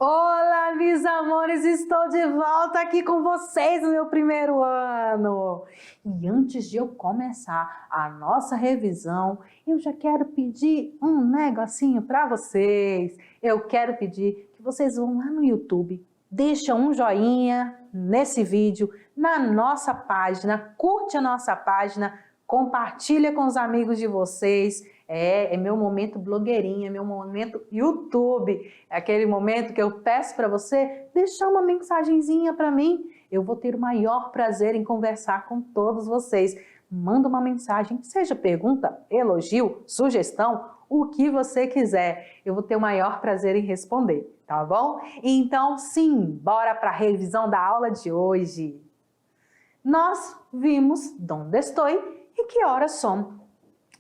Olá, meus amores, estou de volta aqui com vocês no meu primeiro ano. E antes de eu começar a nossa revisão, eu já quero pedir um negocinho para vocês. Eu quero pedir que vocês vão lá no YouTube, deixam um joinha nesse vídeo, na nossa página, curte a nossa página, compartilha com os amigos de vocês. É meu momento blogueirinha, é meu momento YouTube. É aquele momento que eu peço para você deixar uma mensagenzinha para mim. Eu vou ter o maior prazer em conversar com todos vocês. Manda uma mensagem, seja pergunta, elogio, sugestão, o que você quiser. Eu vou ter o maior prazer em responder, tá bom? Então, sim, bora para a revisão da aula de hoje. Nós vimos donde estou e que horas são.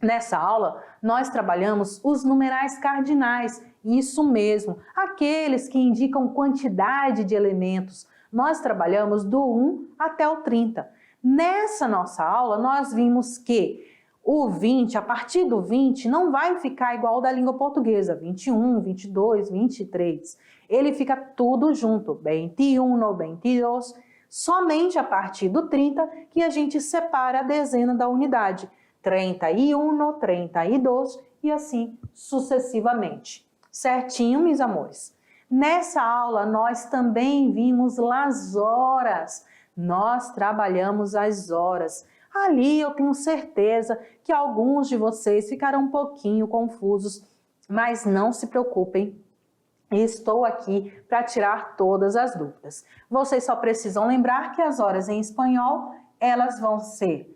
Nessa aula, nós trabalhamos os numerais cardinais, isso mesmo, aqueles que indicam quantidade de elementos. Nós trabalhamos do 1 até o 30. Nessa nossa aula, nós vimos que o 20, a partir do 20, não vai ficar igual ao da língua portuguesa, 21, 22, 23. Ele fica tudo junto, 21, 22, somente a partir do 30 que a gente separa a dezena da unidade. 31, 32 e assim sucessivamente. Certinho, meus amores? Nessa aula, nós também vimos as horas. Nós trabalhamos as horas. Ali eu tenho certeza que alguns de vocês ficaram um pouquinho confusos, mas não se preocupem. Estou aqui para tirar todas as dúvidas. Vocês só precisam lembrar que as horas em espanhol, elas vão ser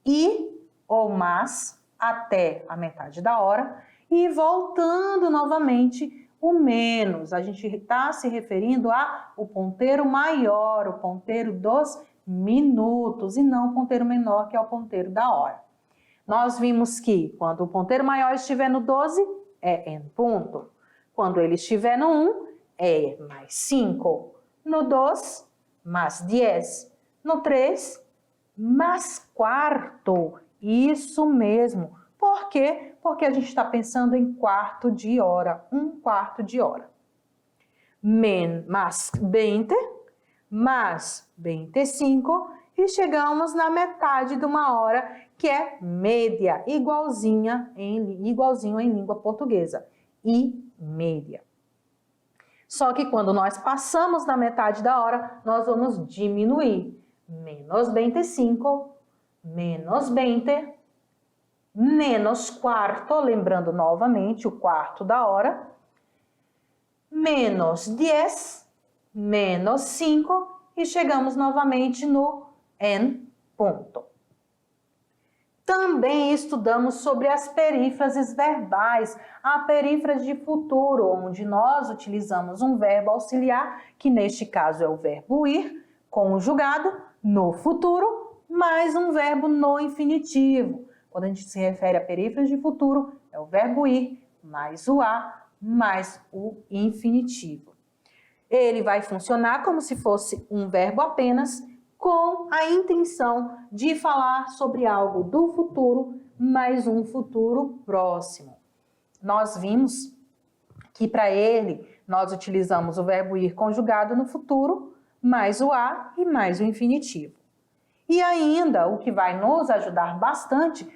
e ou mas até a metade da hora e voltando novamente o menos. A gente está se referindo ao ponteiro maior, o ponteiro dos minutos e não o ponteiro menor, que é o ponteiro da hora. Nós vimos que quando o ponteiro maior estiver no 12, é em ponto. Quando ele estiver no 1, é mais 5. No 2, mais 10. No 3, mais quarto. Isso mesmo. Por quê? Porque a gente está pensando em quarto de hora, um quarto de hora. Mais 20, mais 25 e chegamos na metade de uma hora, que é média, igualzinho em língua portuguesa. E média. Só que quando nós passamos da metade da hora, nós vamos diminuir. Menos 25, menos 20, menos quarto, lembrando novamente o quarto da hora, menos 10, menos 5 e chegamos novamente no en ponto. Também estudamos sobre as perífrases verbais, a perífrase de futuro, onde nós utilizamos um verbo auxiliar, que neste caso é o verbo ir, conjugado no futuro, mais um verbo no infinitivo. Quando a gente se refere a perífrase de futuro, é o verbo ir, mais o a, mais o infinitivo. Ele vai funcionar como se fosse um verbo apenas, com a intenção de falar sobre algo do futuro, mas um futuro próximo. Nós vimos que para ele nós utilizamos o verbo ir conjugado no futuro, mais o a e mais o infinitivo. E ainda, o que vai nos ajudar bastante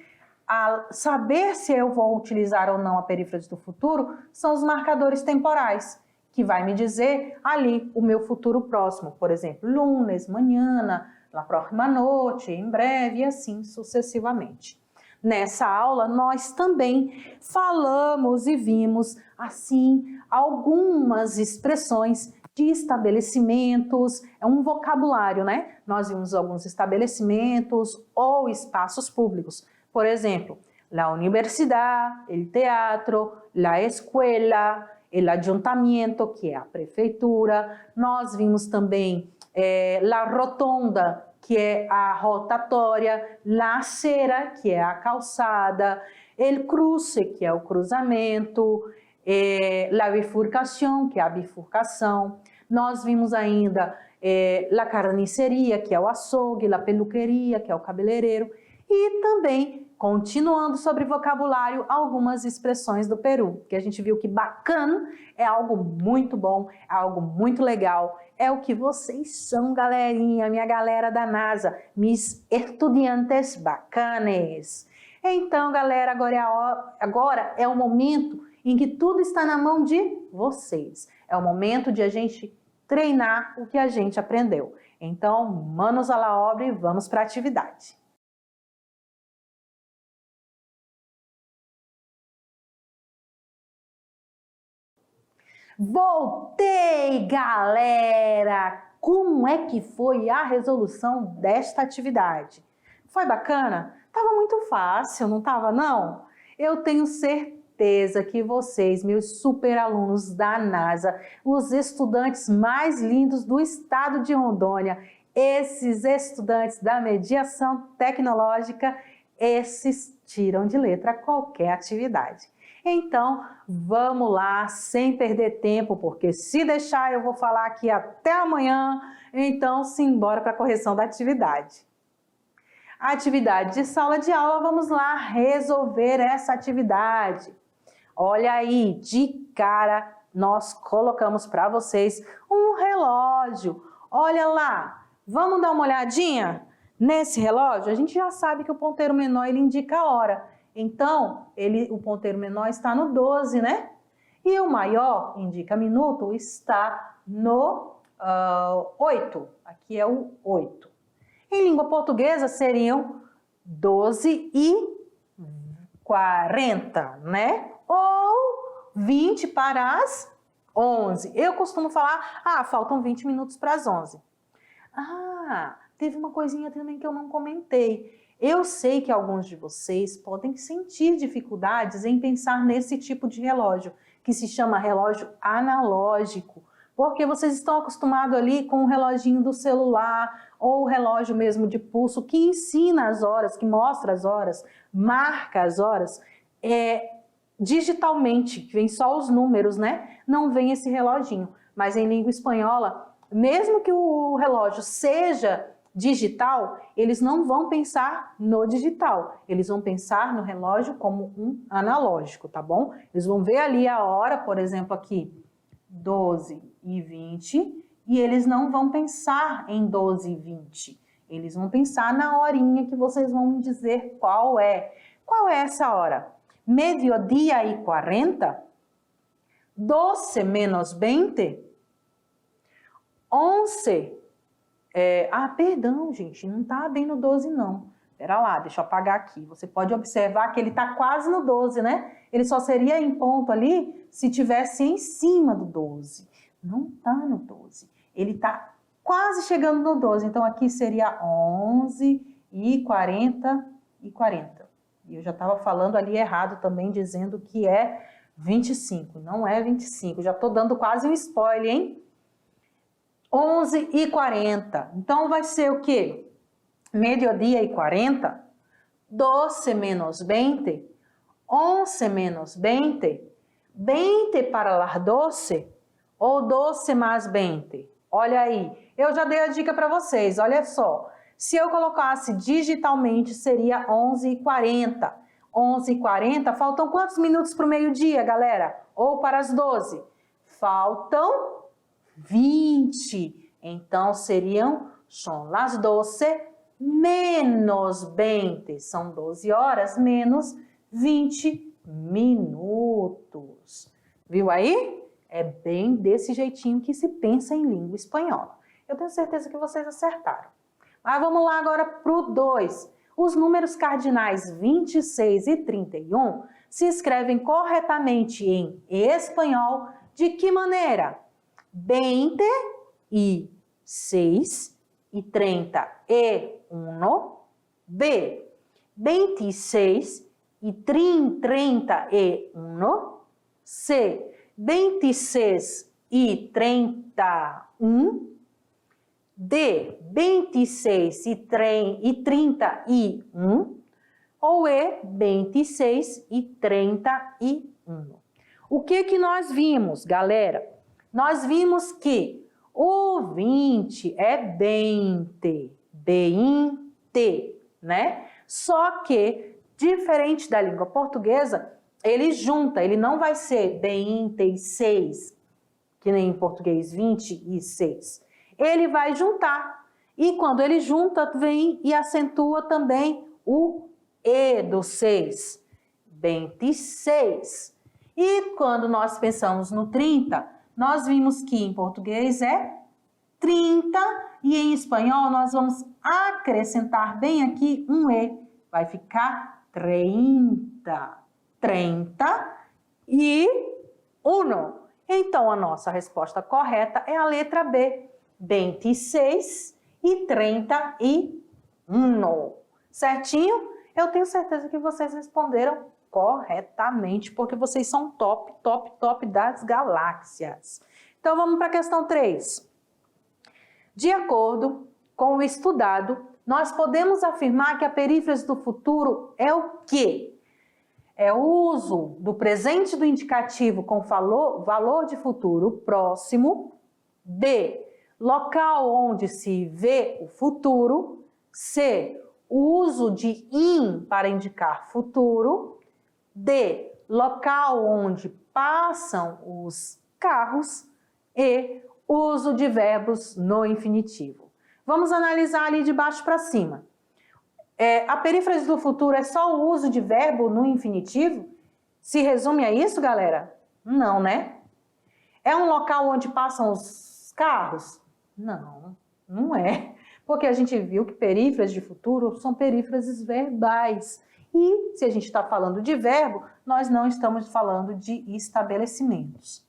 a saber se eu vou utilizar ou não a perífrase do futuro são os marcadores temporais, que vai me dizer ali o meu futuro próximo, por exemplo, lunes, manhã, la próxima noite, em breve e assim sucessivamente. Nessa aula nós também falamos e vimos assim algumas expressões de estabelecimentos, é um vocabulário, né? Nós vimos alguns estabelecimentos ou espaços públicos, por exemplo, la universidad, el teatro, la escuela, el ayuntamiento, que é a prefeitura. Nós vimos também la rotonda, que é a rotatória, la acera, que é a calçada, el cruce, que é o cruzamento, la bifurcação, que é a bifurcação. Nós vimos ainda la carniceria, que é o açougue, la peluqueria, que é o cabeleireiro, e também continuando sobre vocabulário, algumas expressões do Peru, que a gente viu que bacana é algo muito bom, é algo muito legal, é o que vocês são, galerinha, minha galera da NASA, mis estudiantes bacanes. Então, galera, agora é o momento em que tudo está na mão de vocês. É o momento de a gente treinar o que a gente aprendeu. Então, manos à la obra e vamos para a atividade. Voltei, galera! Como é que foi a resolução desta atividade? Foi bacana? Tava muito fácil, não tava não? Eu tenho certeza que vocês, meus super alunos da NASA, os estudantes mais lindos do estado de Rondônia, esses estudantes da mediação tecnológica, esses tiram de letra qualquer atividade. Então, vamos lá, sem perder tempo, porque se deixar eu vou falar aqui até amanhã, então simbora para a correção da atividade. A atividade de sala de aula, vamos lá resolver essa atividade. Olha aí, de cara, nós colocamos para vocês um relógio. Olha lá, vamos dar uma olhadinha nesse relógio? A gente já sabe que o ponteiro menor ele indica a hora. Então, o ponteiro menor está no 12, né? E o maior, indica minuto, está no 8. Aqui é o 8. Em língua portuguesa seriam 12 e 40, né? Ou 20 para as 11. Eu costumo falar, faltam 20 minutos para as 11. Teve uma coisinha também que eu não comentei. Eu sei que alguns de vocês podem sentir dificuldades em pensar nesse tipo de relógio, que se chama relógio analógico, porque vocês estão acostumados ali com o reloginho do celular ou o relógio mesmo de pulso que ensina as horas, que mostra as horas, marca as horas, digitalmente, vem só os números, né? Não vem esse reloginho, mas em língua espanhola, mesmo que o relógio seja digital, eles não vão pensar no digital, eles vão pensar no relógio como um analógico, tá bom? Eles vão ver ali a hora, por exemplo, aqui, 12 e 20, e eles não vão pensar em 12 e 20, eles vão pensar na horinha que vocês vão me dizer qual é. Qual é essa hora? Meio-dia e 40? 12 menos 20? 11? Perdão, gente, não tá bem no 12 não. Pera lá, deixa eu apagar aqui. Você pode observar que ele tá quase no 12, né? Ele só seria em ponto ali se tivesse em cima do 12. Não tá no 12. Ele tá quase chegando no 12. Então aqui seria 11 e 40 e 40. E eu já estava falando ali errado também, dizendo que é 25. Não é 25. Já tô dando quase um spoiler, hein? 11 e 40. Então, vai ser o quê? Meio-dia e 40. 12 menos 20. 11 menos 20. 20 para las 12. Ou 12 mais 20. Olha aí. Eu já dei a dica para vocês. Olha só. Se eu colocasse digitalmente, seria 11 e 40. 11 e 40. Faltam quantos minutos para o meio-dia, galera? Ou para as 12? Faltam 20. Então, son las 12 menos 20. São 12 horas menos 20 minutos. Viu aí? É bem desse jeitinho que se pensa em língua espanhola. Eu tenho certeza que vocês acertaram. Mas vamos lá agora para o 2. Os números cardinais 26 e 31 se escrevem corretamente em espanhol de que maneira? 26 y 31. B. 26 y 31. C. 26 y 31. D. 26 y 31. Ou E. 26 y 31. O que nós vimos, galera? Nós vimos que o 20 é 20, né? Só que Diferente da língua portuguesa, ele junta, ele não vai ser 26, que nem em português 26. Ele vai juntar. E quando ele junta, vem e acentua também o E do 6. 26. E quando nós pensamos no 30, nós vimos que em português é 30 e em espanhol nós vamos acrescentar bem aqui um E. Vai ficar 30. 30 e 1. Então a nossa resposta correta é a letra B. 26 e 31. Certinho? Eu tenho certeza que vocês responderam corretamente, porque vocês são top, top, top das galáxias. Então vamos para a questão 3. De acordo com o estudado, nós podemos afirmar que a perífrase do futuro é o quê? É o uso do presente do indicativo com valor de futuro próximo. B, local onde se vê o futuro. C, o uso de in para indicar futuro. D, local onde passam os carros. E, uso de verbos no infinitivo. Vamos analisar ali de baixo para cima. A perífrase do futuro é só o uso de verbo no infinitivo? Se resume a isso, galera? Não, né? É um local onde passam os carros? Não, não é. Porque a gente viu que perífrases de futuro são perífrases verbais. E se a gente está falando de verbo, nós não estamos falando de estabelecimentos.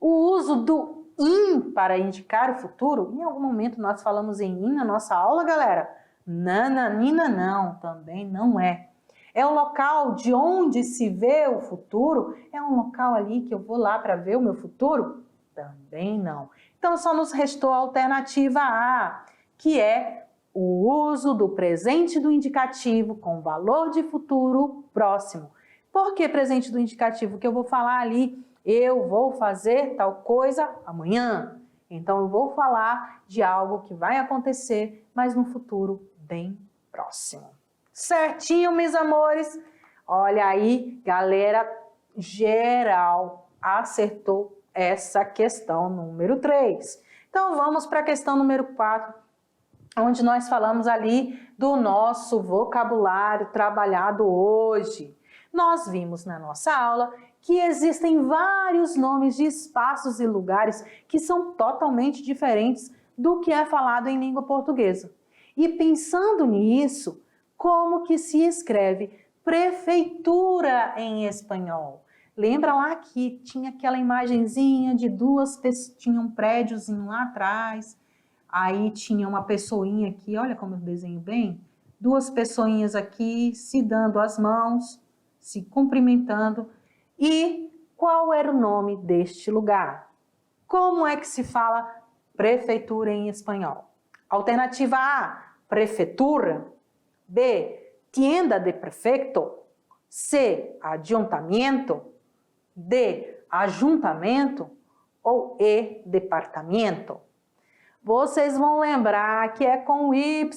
O uso do in para indicar o futuro, em algum momento nós falamos em in na nossa aula, galera? Nananina não, também não é. É o local de onde se vê o futuro? É um local ali que eu vou lá para ver o meu futuro? Também não. Então só nos restou a alternativa A, que é o uso do presente do indicativo com valor de futuro próximo. Por que presente do indicativo? Que eu vou falar ali, eu vou fazer tal coisa amanhã. Então eu vou falar de algo que vai acontecer, mas no futuro bem próximo. Certinho, meus amores? Olha aí, galera geral acertou essa questão número 3. Então vamos para a questão número 4, onde nós falamos ali do nosso vocabulário trabalhado hoje. Nós vimos na nossa aula que existem vários nomes de espaços e lugares que são totalmente diferentes do que é falado em língua portuguesa. E pensando nisso, como que se escreve prefeitura em espanhol? Lembra lá que tinha aquela imagenzinha de duas pessoas, tinha um prédiozinho lá atrás, aí tinha uma pessoinha aqui, olha como eu desenho bem, duas pessoinhas aqui se dando as mãos, se cumprimentando. E qual era o nome deste lugar? Como é que se fala prefeitura em espanhol? Alternativa A, prefeitura. B, tienda de prefeito. C, ayuntamiento. D, ajuntamento. Ou E, departamento. Vocês vão lembrar que é com Y.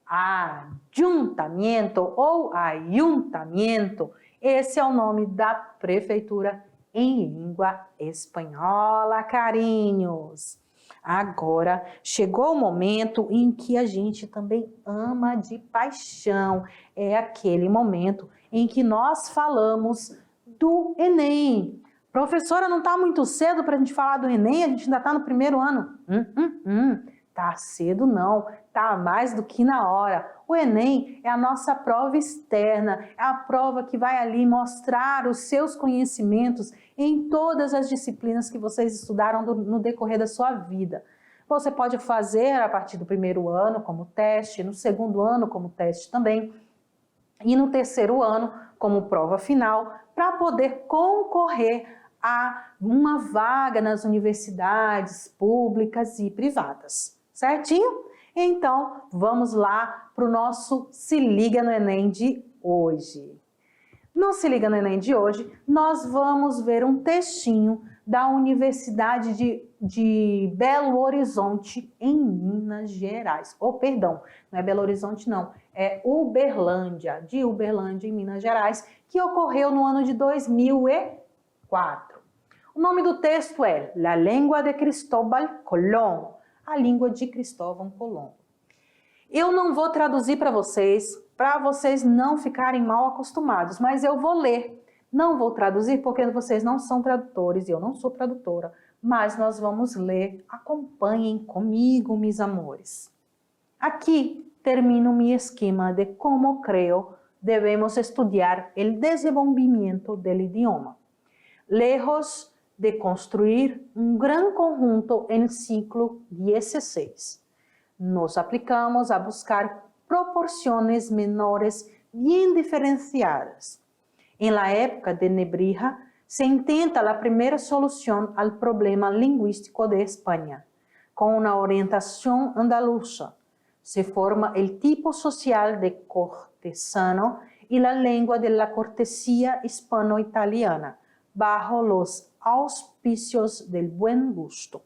Ajuntamento ou ayuntamiento. Esse é o nome da prefeitura em língua espanhola, carinhos. Agora, chegou o momento em que a gente também ama de paixão. É aquele momento em que nós falamos do Enem. Professora, não está muito cedo para a gente falar do Enem? A gente ainda está no primeiro ano. Tá cedo não, tá mais do que na hora. O Enem é a nossa prova externa, é a prova que vai ali mostrar os seus conhecimentos em todas as disciplinas que vocês estudaram no decorrer da sua vida. Você pode fazer a partir do primeiro ano como teste, no segundo ano como teste também, e no terceiro ano como prova final, para poder concorrer a uma vaga nas universidades públicas e privadas. Certinho? Então, vamos lá para o nosso Se Liga no Enem de hoje. No Se Liga no Enem de hoje, nós vamos ver um textinho da Universidade de Belo Horizonte, em Minas Gerais. Perdão, não é Belo Horizonte não, é Uberlândia, de Uberlândia, em Minas Gerais, que ocorreu no ano de 2004. O nome do texto é La Lengua de Cristóbal Colón, a língua de Cristóvão Colombo. Eu não vou traduzir para vocês não ficarem mal acostumados, mas eu vou ler. Não vou traduzir porque vocês não são tradutores e eu não sou tradutora, mas nós vamos ler. Acompanhem comigo, meus amores. Aqui termino mi esquema de como creo debemos estudiar el desenvolvimiento del idioma. Lejos de construir un gran conjunto en el siglo XVI, nos aplicamos a buscar proporciones menores bien diferenciadas. En la época de Nebrija, se intenta la primera solución al problema lingüístico de España, con una orientación andaluza. Se forma el tipo social de cortesano y la lengua de la cortesía hispano-italiana, bajo los auspicios del buen gusto.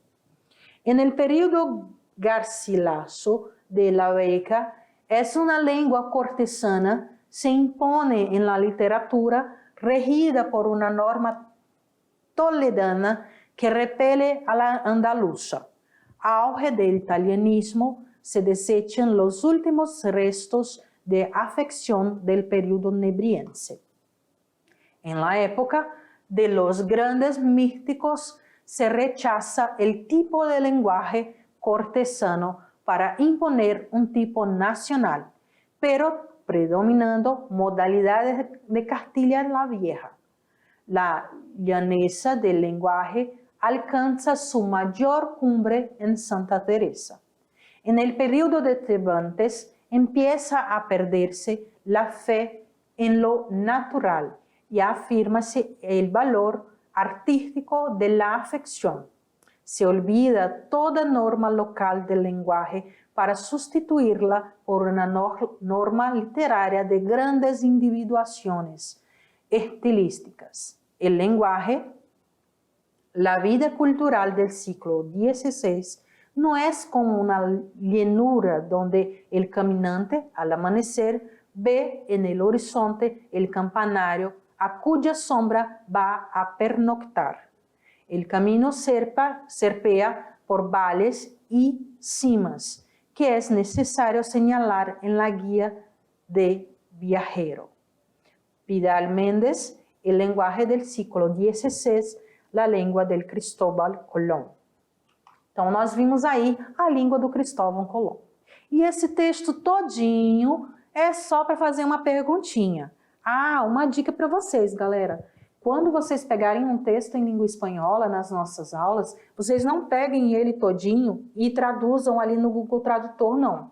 En el periodo Garcilaso de la Vega, es una lengua cortesana, se impone en la literatura regida por una norma toledana que repele a la andaluza. Auge del italianismo, se desechan los últimos restos de afección del periodo nebriense. En la época de los grandes místicos se rechaza el tipo de lenguaje cortesano para imponer un tipo nacional, pero predominando modalidades de Castilla la Vieja. La llaneza del lenguaje alcanza su mayor cumbre en Santa Teresa. En el periodo de Cervantes empieza a perderse la fe en lo natural y afírmase el valor artístico de la afección. Se olvida toda norma local del lenguaje para sustituirla por una norma literaria de grandes individuaciones estilísticas. El lenguaje, la vida cultural del siglo XVI, no es como una llanura donde el caminante al amanecer ve en el horizonte el campanario a cuya sombra va a pernoctar. El camino serpea por valles y cimas, que es necesario señalar en la guía de viajero. Vidal Méndez, El lenguaje del siglo XVI, la lengua del Cristóbal Colón. Então, nós vimos aí a língua do Cristóvão Colombo. E esse texto todinho é só para fazer uma perguntinha. Ah, uma dica para vocês, galera. Quando vocês pegarem um texto em língua espanhola nas nossas aulas, vocês não peguem ele todinho e traduzam ali no Google Tradutor, não.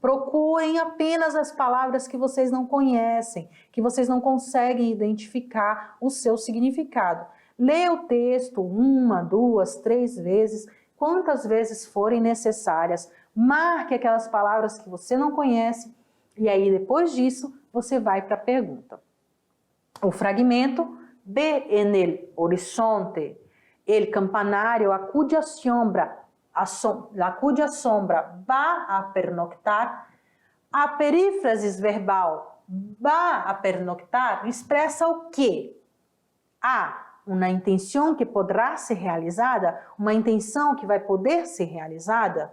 Procurem apenas as palavras que vocês não conhecem, que vocês não conseguem identificar o seu significado. Leia o texto 1, 2, 3 vezes, quantas vezes forem necessárias. Marque aquelas palavras que você não conhece e aí depois disso você vai para a pergunta. O fragmento: ve en el horizonte el campanario a cuya sombra va a pernoctar. A perífrasis verbal va a pernoctar expressa o quê? A, uma intenção que poderá ser realizada, uma intenção que vai poder ser realizada.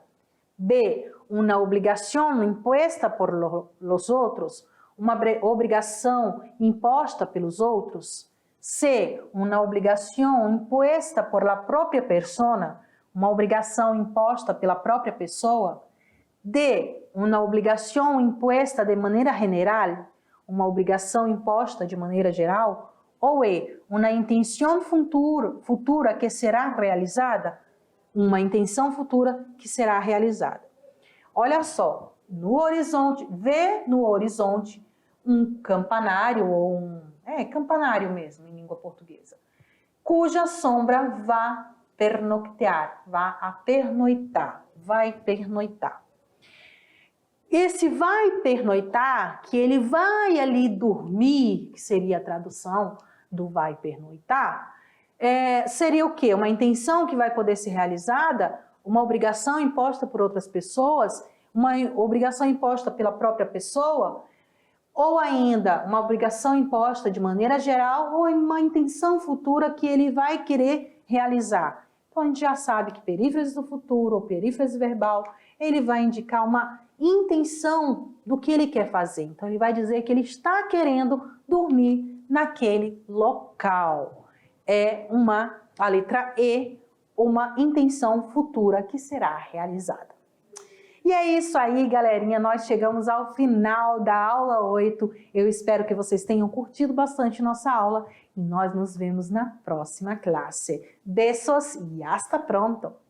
B, uma obrigação imposta por los outros, uma obrigação imposta pelos outros. C, uma obrigação imposta por la própria persona, uma obrigação imposta pela própria pessoa. D, uma obrigação imposta de maneira general, uma obrigação imposta de maneira geral. Ou E, uma intenção futura que será realizada, uma intenção futura que será realizada. Olha só, no horizonte, vê no horizonte um campanário ou campanário mesmo em língua portuguesa, cuja sombra vai pernoctar, vai pernoitar. Esse vai pernoitar, que ele vai ali dormir, que seria a tradução do vai pernoitar, seria o quê? Uma intenção que vai poder ser realizada, uma obrigação imposta por outras pessoas, uma obrigação imposta pela própria pessoa, ou ainda uma obrigação imposta de maneira geral, ou uma intenção futura que ele vai querer realizar. Então a gente já sabe que perífrase do futuro ou perífrase verbal, ele vai indicar uma intenção do que ele quer fazer. Então ele vai dizer que ele está querendo dormir naquele local. É a letra E, uma intenção futura que será realizada. E é isso aí, galerinha, nós chegamos ao final da aula 8. Eu espero que vocês tenham curtido bastante nossa aula e nós nos vemos na próxima classe. Beijos e hasta pronto!